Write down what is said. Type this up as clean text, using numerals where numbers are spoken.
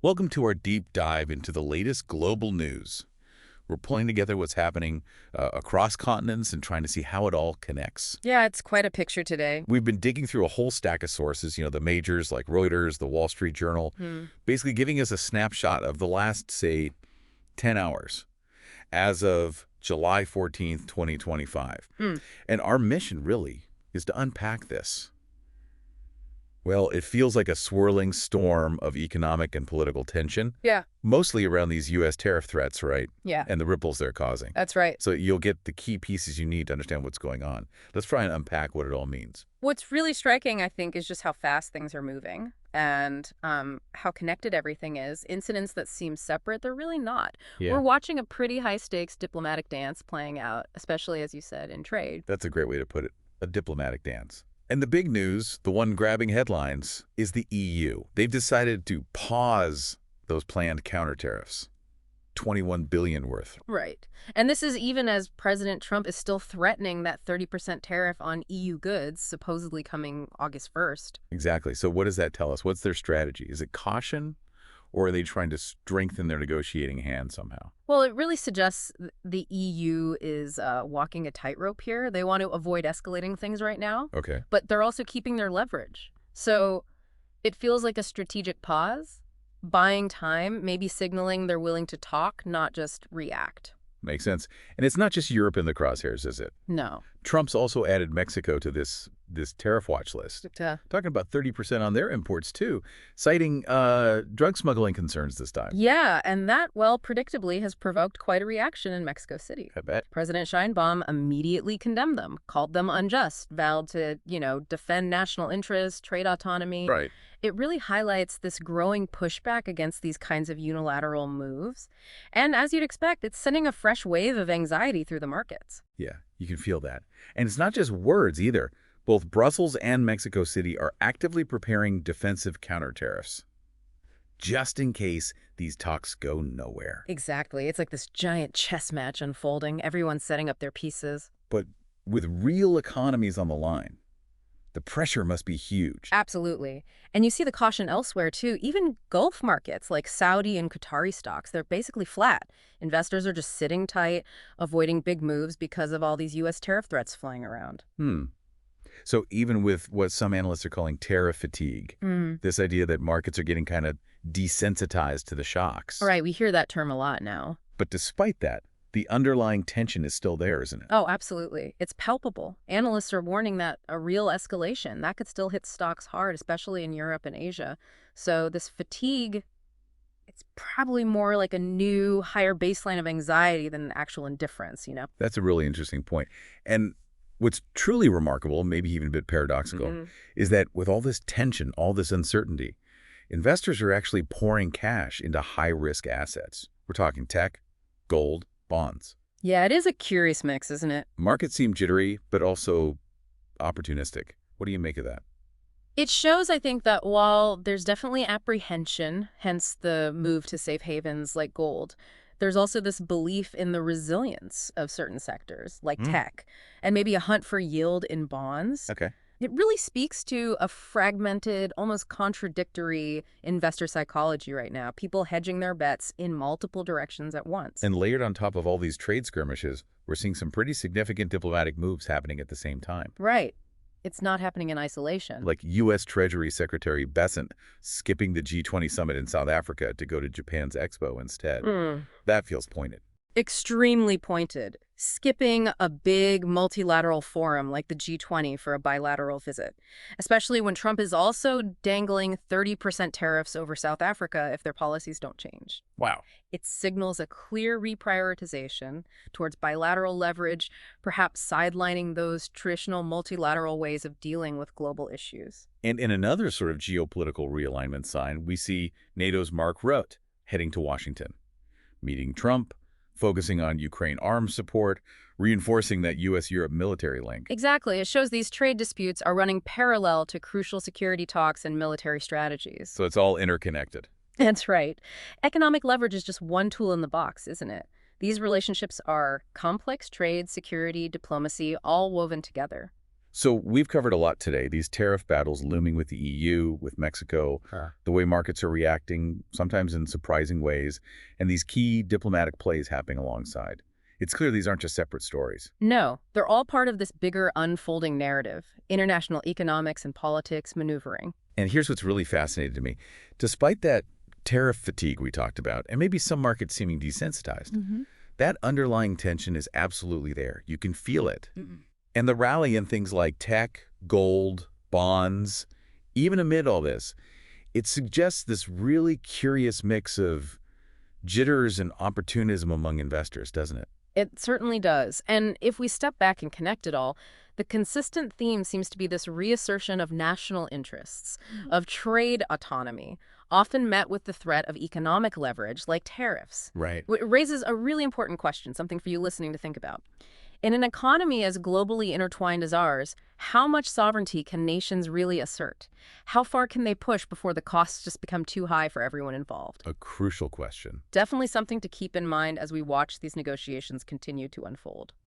Welcome to our deep dive into the latest global news. We're pulling together what's happening across continents and trying to see how it all connects. Yeah, it's quite a picture today. We've been digging through a whole stack of sources, the majors like Reuters, the Wall Street Journal, basically giving us a snapshot of the last, say, 10 hours as of July 14th, 2025. Hmm. And our mission really is to unpack this. Well, it feels like a swirling storm of economic and political tension, Yeah, mostly around these U.S. tariff threats, right? yeah, And the ripples they're causing. that's right. So you'll get the key pieces you need to understand what's going on. Let's try and unpack what it all means. What's really striking, I think, is just how fast things are moving and how connected everything is. Incidents that seem separate, they're really not. Yeah, We're watching a pretty high-stakes diplomatic dance playing out, especially, as you said, in trade. that's a great way to put it. A diplomatic dance. And the big news, the one grabbing headlines, is the EU. They've decided to pause those planned counter tariffs. 21 billion worth. Right. And this is even as President Trump is still threatening that 30% tariff on EU goods, supposedly coming August 1st. Exactly. So what does that tell us? What's their strategy? Is it caution, or are they trying to strengthen their negotiating hand somehow? Well, it really suggests the EU is walking a tightrope here. They want to avoid escalating things right now, Okay. but they're also keeping their leverage. So it feels like a strategic pause, buying time, maybe signaling they're willing to talk, not just react. Makes sense. And it's not just Europe in the crosshairs, is it? No. Trump's also added Mexico to this tariff watch list, talking about 30% on their imports, too, citing drug smuggling concerns this time. Yeah, and that, well, predictably has provoked quite a reaction in Mexico City. I bet. President Sheinbaum immediately condemned them, called them unjust, vowed to, defend national interests, trade autonomy. Right. It really highlights this growing pushback against these kinds of unilateral moves. And as you'd expect, it's sending a fresh wave of anxiety through the markets. Yeah, you can feel that. And it's not just words either. Both Brussels and Mexico City are actively preparing defensive counter tariffs, just in case these talks go nowhere. Exactly. It's like this giant chess match unfolding. Everyone's setting up their pieces. But with real economies on the line, the pressure must be huge. Absolutely. And you see the caution elsewhere, too. Even Gulf markets like Saudi and Qatari stocks, they're basically flat. Investors are just sitting tight, avoiding big moves because of all these U.S. tariff threats flying around. So even with what some analysts are calling tariff fatigue, this idea that markets are getting kind of desensitized to the shocks. All right, we hear that term a lot now. But despite that, the underlying tension is still there, isn't it? Oh, absolutely. It's palpable. Analysts are warning that a real escalation, that could still hit stocks hard, especially in Europe and Asia. So this fatigue, it's probably more like a new, higher baseline of anxiety than actual indifference. That's a really interesting point. And what's truly remarkable, maybe even a bit paradoxical, is that with all this tension, all this uncertainty, investors are actually pouring cash into high-risk assets. We're talking tech, gold, bonds. Yeah, it is a curious mix, isn't it? Markets seem jittery, but also opportunistic. What do you make of that? It shows, I think, that while there's definitely apprehension, hence the move to safe havens like gold, there's also this belief in the resilience of certain sectors, like tech, and maybe a hunt for yield in bonds. Okay. It really speaks to a fragmented, almost contradictory investor psychology right now, people hedging their bets in multiple directions at once. And layered on top of all these trade skirmishes, we're seeing some pretty significant diplomatic moves happening at the same time. Right. It's not happening in isolation. Like U.S. Treasury Secretary Bessent skipping the G20 summit in South Africa to go to Japan's Expo instead. That feels pointed. Extremely pointed. Skipping a big multilateral forum like the G20 for a bilateral visit, especially when Trump is also dangling 30% tariffs over South Africa if their policies don't change. Wow. It signals a clear reprioritization towards bilateral leverage, perhaps sidelining those traditional multilateral ways of dealing with global issues. And in another sort of geopolitical realignment sign, we see NATO's Mark Rutte heading to Washington, meeting Trump, focusing on Ukraine arms support, reinforcing that U.S.-Europe military link. Exactly. It shows these trade disputes are running parallel to crucial security talks and military strategies. So it's all interconnected. That's right. Economic leverage is just one tool in the box, isn't it? These relationships are complex trade, security, diplomacy, all woven together. So we've covered a lot today, these tariff battles looming with the EU, with Mexico, the way markets are reacting, sometimes in surprising ways, and these key diplomatic plays happening alongside. It's clear these aren't just separate stories. No, they're all part of this bigger unfolding narrative, international economics and politics maneuvering. And here's what's really fascinating to me. Despite that tariff fatigue we talked about, and maybe some markets seeming desensitized, that underlying tension is absolutely there. You can feel it. And the rally in things like tech, gold, bonds, even amid all this, it suggests this really curious mix of jitters and opportunism among investors, doesn't it? It certainly does. And if we step back and connect it all, the consistent theme seems to be this reassertion of national interests, of trade autonomy, often met with the threat of economic leverage like tariffs. Right. It raises a really important question, something for you listening to think about. In an economy as globally intertwined as ours, how much sovereignty can nations really assert? How far can they push before the costs just become too high for everyone involved? A crucial question. Definitely something to keep in mind as we watch these negotiations continue to unfold.